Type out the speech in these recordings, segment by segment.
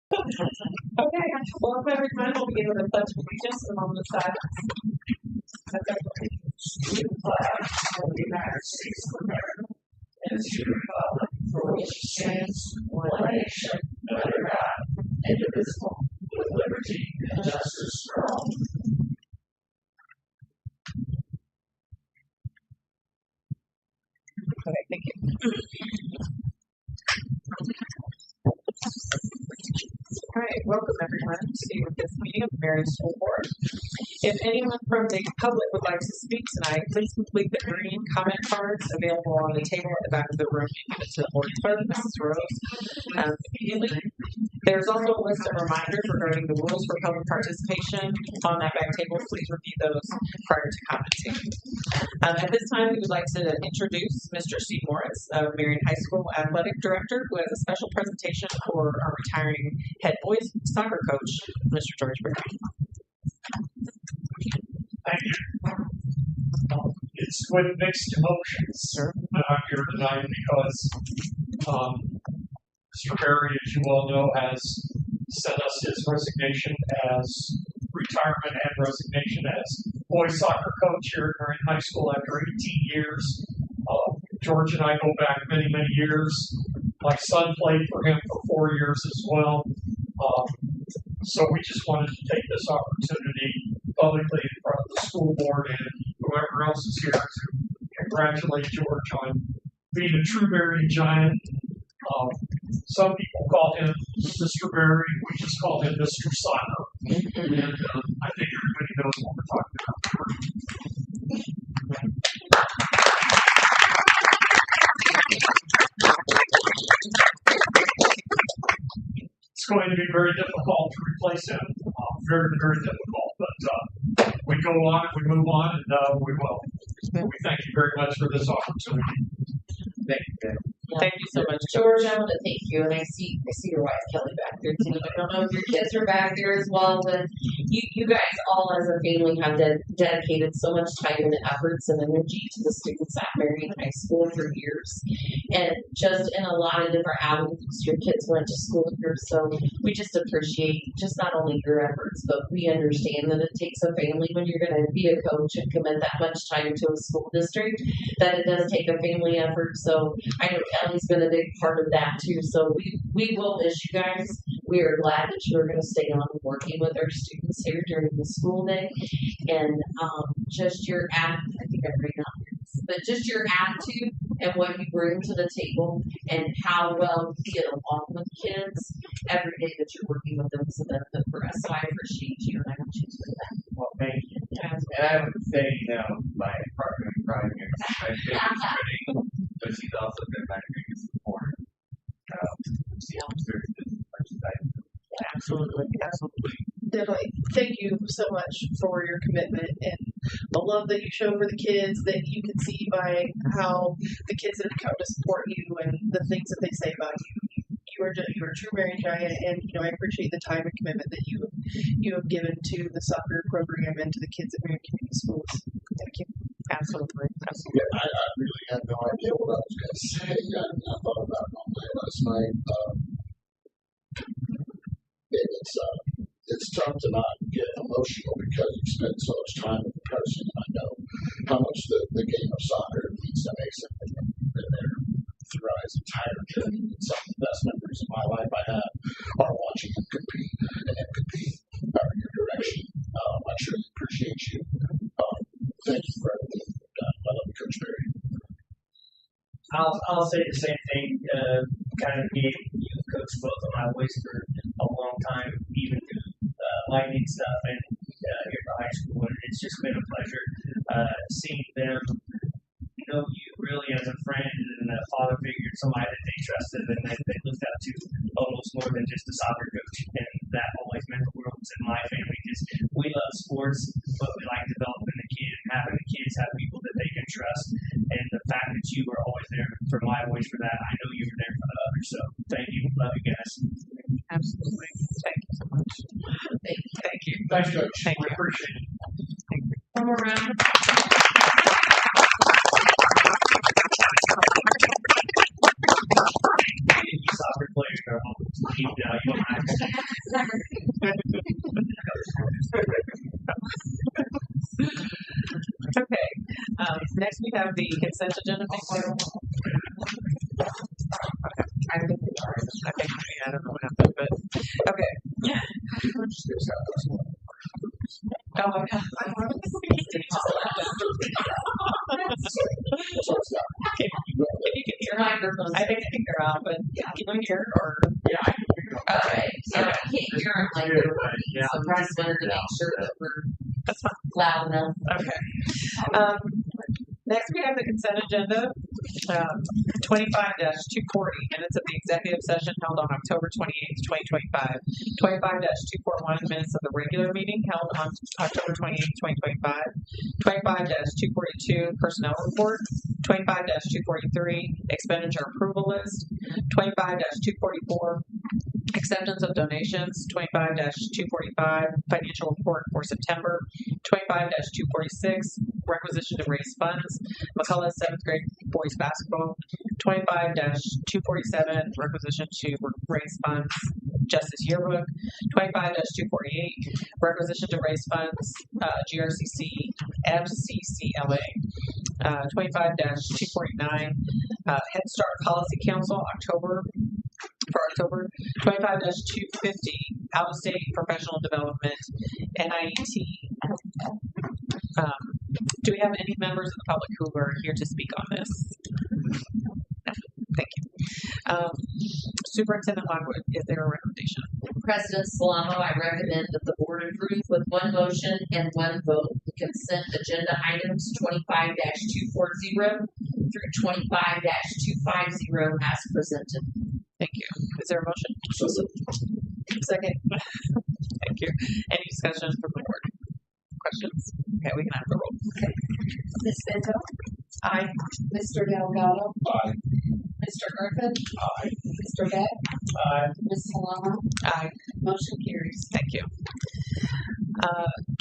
Okay, welcome everyone. We'll begin with a pledge of allegiance and a moment of silence. To the flag of the United States of America and to the republic for which it stands, one nation, under God, indivisible, with liberty and justice for all. Okay, thank you. All right, welcome everyone to this meeting of the Marion School Board. If anyone from the public would like to speak tonight, please complete the green comment cards available on the table at the back of the room to the board clerk, Mrs. Rose. There's also a list of reminders regarding the rules for public participation on that back table. Please review those prior to commenting. At this time, we would like to introduce Mr. Steve Morris, Marion High School Athletic Director, who has a special presentation for our retiring head boys soccer coach, Mr. George Brown. Thank you. It's with mixed emotions that I'm here tonight because Mr. Perry, as you all know, has sent us his resignation as retirement and resignation as boys soccer coach here at Marion High School after 18 years. George and I go back many, many years. My son played for him for 4 years as well. So we just wanted to take this opportunity publicly in front of the school board and whoever else is here to congratulate George on being a true Marion giant. Some people call him Mr. Berry. We just call him Mr. Soccer. And I think everybody knows what we're talking about. It's going to be very difficult to replace him. Very, very difficult. But we go on, we move on, and we will. We thank you very much for this opportunity. Thank you. Thank you so much, George. I want to thank you, and I see your wife Kelly back there too. I don't know if your kids are back there as well, but you guys all as a family have dedicated so much time and efforts and energy to the students at Marion High School for years, and just in a lot of different avenues. Your kids went to school here, so we just appreciate just not only your efforts, but we understand that it takes a family when you're going to be a coach and commit that much time to a school district, that it does take a family effort. So I know Kelly's been a big part of that too. So we will miss you guys. We are glad that you are going to stay on working with our students here during the school day. And just your I think I bring up but just your attitude and what you bring to the table and how well you get along with kids every day that you're working with them is a benefit for us. So I appreciate you and I want you to do that. Well, thank you. Yeah. And I would say, my partner in crime is my biggest critic, but she's also been my biggest supporter. She helps her as much as I do. Absolutely. Absolutely. Definitely. Thank you so much for your commitment and the love that you show for the kids, that you can see by how the kids that have come to support you and the things that they say about you. You are a true Marion giant, and I appreciate the time and commitment that you have given to the soccer program and to the kids at Marion Community Schools. Thank you. Absolutely. Absolutely. Yeah, I really had no idea what I was going to say. I thought about it all day last night. It's tough to not get emotional because you spend so much time with the person. And I know how much the game of soccer means to me. I've been there throughout his entire journey. And some of the best memories of my life I have are watching him compete and him compete in your direction. I truly appreciate you. Thank you for everything you've done. I love you, Coach Berry. I'll say the same thing. Kind of being youth coach both of my boys for a long time, even through lightning stuff and here at the high school. And it's just been a pleasure seeing them know you really as a friend and a father figure, somebody that they trusted and that they looked up to almost more than just a soccer coach. And that always meant the world in my family because we love sports, but we like developing the kid, having the kids have people that they can trust. And the fact that you were always there for my boys for that, I know you were there for the others. So thank you. Love you guys. Absolutely. Thank you so much. Thank you. Thank you. Thanks, Coach. Thank We you. appreciate it. Thank you. One more round. Soccer. players are home. You don't have to. Okay, next we have the consent agenda. I think we are. I don't know what happened, but okay. Oh my God. Okay, you can hear Microphones. I think they're out, but can you hear or? Yeah, I can figure out. Okay, so I can't hear them like Yeah, but yeah. so I just wanted to make sure that we're That's fine. loud enough. Okay. Next, we have the consent agenda, 25-240, minutes of the executive session held on October 28th, 2025. 25-241, minutes of the regular meeting held on October 28th, 2025. 25-242, personnel report. 25-243, expenditure approval list. 25-244, acceptance of donations. 25-245, financial report for September. 25-246, requisition to raise funds. McCullough 7th grade boys basketball. 25-247, requisition to raise funds. Justice yearbook. 25-248, requisition to raise funds. GRCC FCCLA. 25-249, Head Start Policy Council, October. 25-250, out of state professional development, NIET. Do we have any members of the public who are here to speak on this? No. Thank you. Superintendent Lockwood, is there a recommendation? President Salamo, I recommend that the board approve with one motion and one vote the consent agenda items 25-240 through 25-250 as presented. Thank you. Is there a motion? Second. Thank you. Any discussion from the board? Questions? Okay, we can have the roll. Ms. Bento? Aye. Mr. Delgado? Aye. Mr. Griffin? Aye. Mr. Beck? Ms. Solano? Aye. Motion carries. Thank you.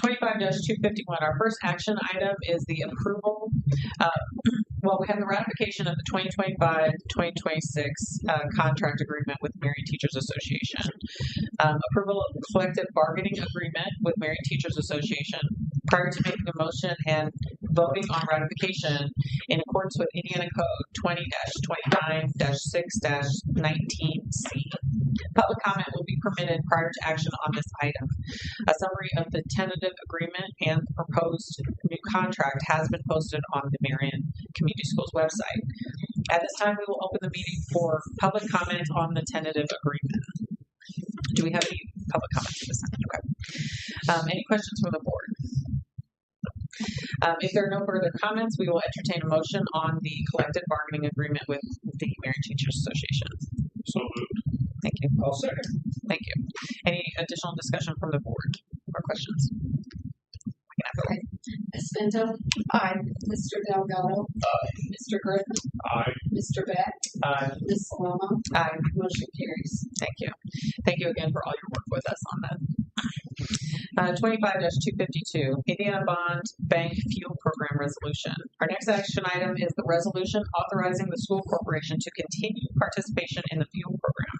25-251, our first action item is the approval. We have the ratification of the 2025-2026 contract agreement with Marion Teachers Association. Approval of the collective bargaining agreement with Marion Teachers Association. Prior to making a motion and voting on ratification in accordance with Indiana Code 20-29-6-19C. Public comment will be permitted prior to action on this item. A summary of the tentative agreement and the proposed new contract has been posted on the Marion Community Schools website. At this time, we will open the meeting for public comment on the tentative agreement. Do we have any public comments at this time? Okay. Any questions from the board? If there are no further comments, we will entertain a motion on the collective bargaining agreement with the Marion Teachers Association. So moved. Thank you. I'll second. Thank you. Any additional discussion from the board or questions? Ms. Bento? Aye. Mr. Delgado? Aye. Mr. Griffin? Aye. Mr. Beck? Aye. Ms. Solano? Aye. Motion carries. Thank you. Thank you again for all your work with us on that. 25-252, Indiana Bond Bank Fuel Program Resolution. Our next action item is the resolution authorizing the school corporation to continue participation in the fuel program,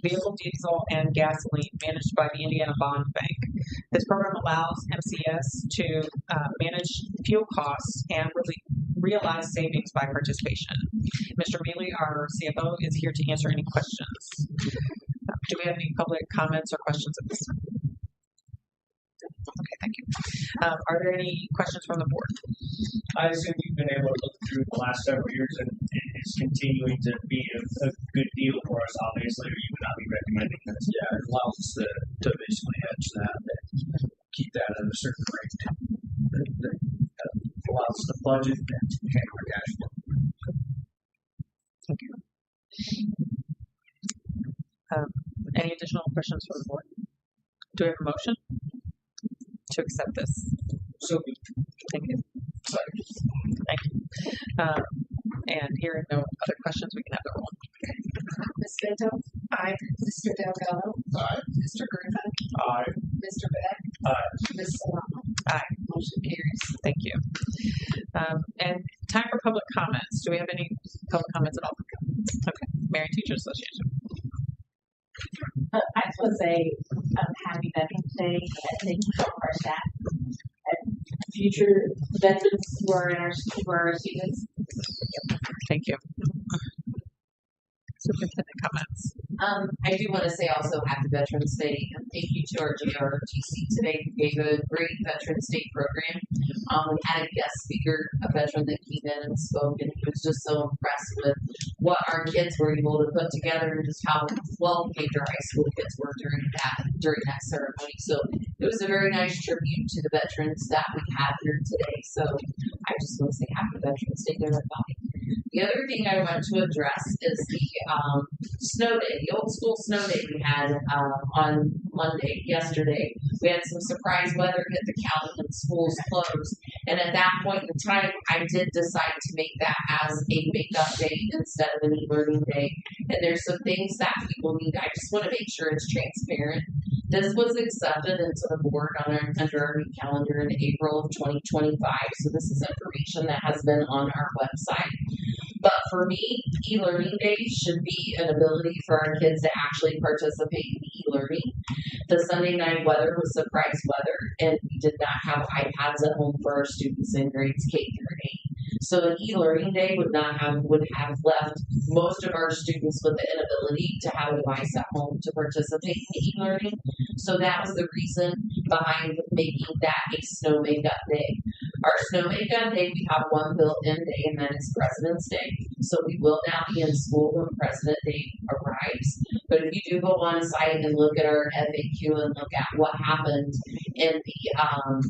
vehicle diesel and gasoline managed by the Indiana Bond Bank. This program allows MCS to manage fuel costs and realize savings by participation. Mr. Mealy, our CFO, is here to answer any questions. Do we have any public comments or questions at this time? Okay, thank you. Are there any questions from the board? I assume you've been able to look through the last several years and it's continuing to be a good deal for us, obviously, or you would not be recommending this. Yeah, it allows us to basically hedge that, and keep that at a certain rate. That allows us to budget and handle our cash flow. Thank you. Any additional questions from the board? Do we have a motion to accept this? So Thank you. Thank you. And hearing no other questions, we can have the roll. Ms. Bento? Aye. Mr. Delgado? Aye. Mr. Griffin? Aye. Mr. Beck? Aye. Ms. Solano? Aye. Motion carries. Thank you. And time for public comments. Do we have any public comments at all? Okay. Marion Teachers Association. I just want to say happy Veterans Day and thank you to all of our staff and future veterans who are our students. Thank you. Superintendent comments. I do want to say also happy Veterans Day and thank you to our JROTC today who gave a great Veterans Day program. We had a guest speaker, a veteran that came in and spoke, and he was just so impressed with what our kids were able to put together and just how well behaved our high school kids were during that ceremony. So it was a very nice tribute to the veterans that we have here today. So I just want to say happy Veterans Day to everybody. The other thing I want to address is the snow day, the old school snow day we had on Monday, yesterday. We had some surprise weather hit the county and schools closed. And at that point in time, I did decide to make that as a makeup day instead of an e-learning day. And there's some things that people need. I just want to make sure it's transparent. This was accepted into the board under our new calendar in April of 2025. So this is information that has been on our website. But for me, e-learning days should be an ability for our kids to actually participate in e-learning. The Sunday night weather was surprise weather, and we did not have iPads at home for our students in grades K through 8. So an e-learning day would have left most of our students with the inability to have a device at home to participate in e-learning. So that was the reason behind making that a snow makeup day. Our snow makeup day, we have one built-in day, and that is President's Day. So we will now be in school when President Day arrives. But if you do go on site and look at our FAQ and look at what happened in the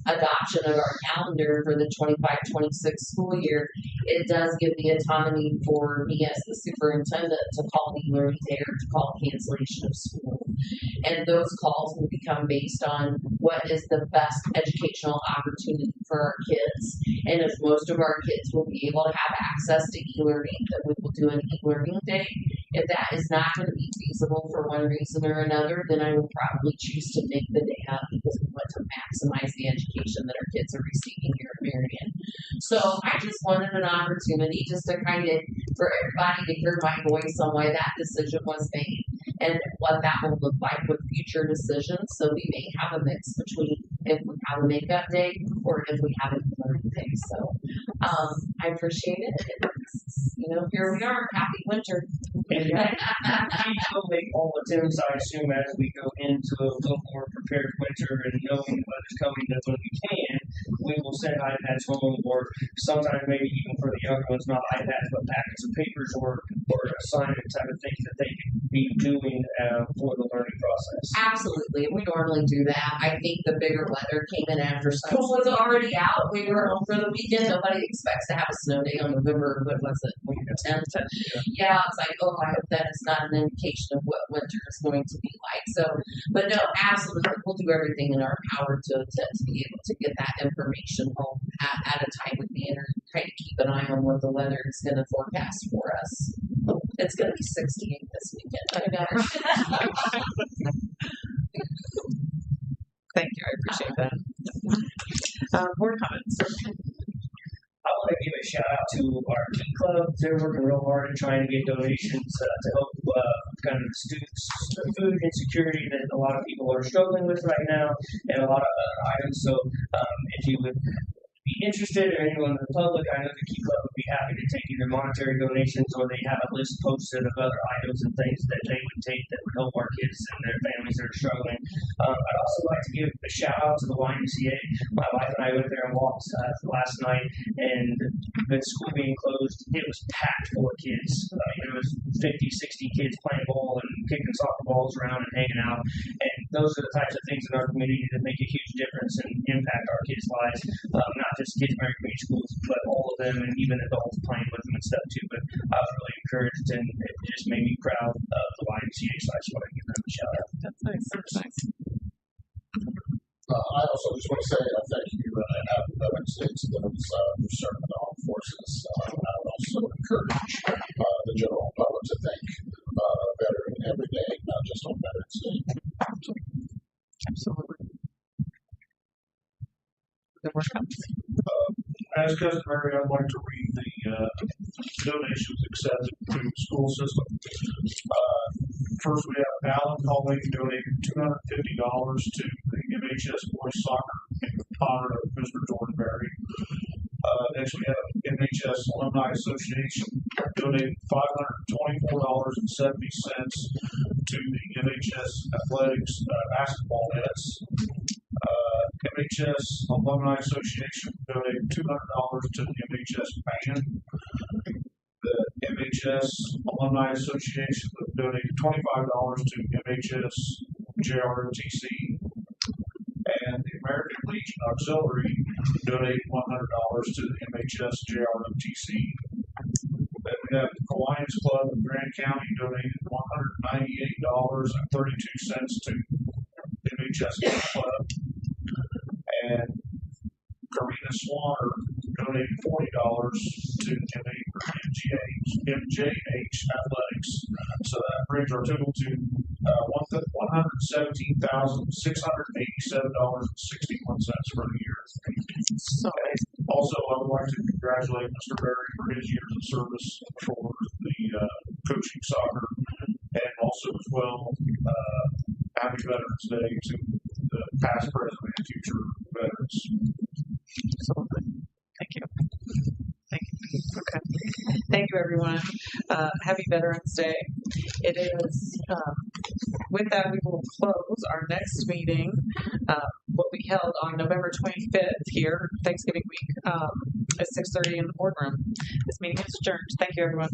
adoption of our calendar for the 25-26 school year, it does give the autonomy for me as the superintendent to call the learning day or to call cancellation of school. And those calls will become based on what is the best educational opportunity for our kids. And if most of our kids will be able to have access to e-learning, then we will do an e-learning day. If that is not going to be feasible for one reason or another, then I would probably choose to make the day up because we want to maximize the education that our kids are receiving here at Marion. So I just wanted an opportunity just to kind of, for everybody to hear my voice on why that decision was made and what that will look like with future decisions. So we may have a mix between if we have a makeup day or if we have a learning day. So I appreciate it. Here we are. Happy winter. And we will make all attempts, I assume, as we go into a little more prepared winter and knowing what is coming, that when we can, we will send iPads home, or sometimes maybe even for the younger ones, not iPads, but packets of papers or assignment type of things that they can be doing for the learning process. Absolutely. And we normally do that. I think the bigger weather came in after school was already out. We were home for the weekend. Nobody expects to have a snow day on November, what was it, 10th? Yeah, it's like, oh, I hope that is not an indication of what winter is going to be like. So, but no, absolutely. We'll do everything in our power to be able to get that information home at a timely manner. Try to keep an eye on what the weather is going to forecast for us. It's going to be 68 this weekend. I know. Thank you. I appreciate that. Board comments. I want to give a shout out to our Key Club. They're working real hard and trying to get donations to help kind of the students' food insecurity that a lot of people are struggling with right now, and a lot of other items. So if you would be interested, or anyone in the public, I know the Key Club would be happy to take either monetary donations, or they have a list posted of other items and things that they would take that would help our kids and their families that are struggling. I'd also like to give a shout out to the YMCA. My wife and I went there and walked last night, and with school being closed, it was packed full of kids. There was 50, 60 kids playing ball and kicking soccer balls around and hanging out. And those are the types of things in our community that make a huge difference and impact our kids' lives. Not just kids in our community schools, but all of them, and even adults playing with them and stuff too. But I was really encouraged, and it just made me proud of the YMCA, so I just want to give them a shout out. That's nice. That's nice. I also just want to say thank you and happy Veterans Day to those who serve in the armed forces. I would also encourage the general public to thank a veteran every day, not just on Veterans Day. Absolutely. The board comments. As customary, I'd like to read the donations accepted to the school system. First, we have Alan Colby donated $250 to the MHS Boys Soccer in honor of Mr. Thornberry. Next, we have MHS Alumni Association donated $524.70 to the MHS Athletics basketball nets. MHS Alumni Association donated $200 to the MHS band. The MHS Alumni Association donated $25 to MHS JROTC. And the American Legion Auxiliary donated $100 to the MHS JROTC. Then we have the Lions Club of Grand County donated $198.32 to MHS Club. And Karina Swanner donated $40 to MJH Athletics. So that brings our total to $117,687.61 for the year. So, Also, I would like to congratulate Mr. Berry for his years of service for the coaching soccer, and also as well, happy Veterans Day to the past, present, and future veterans. absolutely. Thank you. Thank you. Okay. Thank you, everyone. Happy Veterans Day. It is, with that, we will close our next meeting, will be held on November 25th here, Thanksgiving week, at 6:30 in the boardroom. This meeting is adjourned. Thank you, everyone.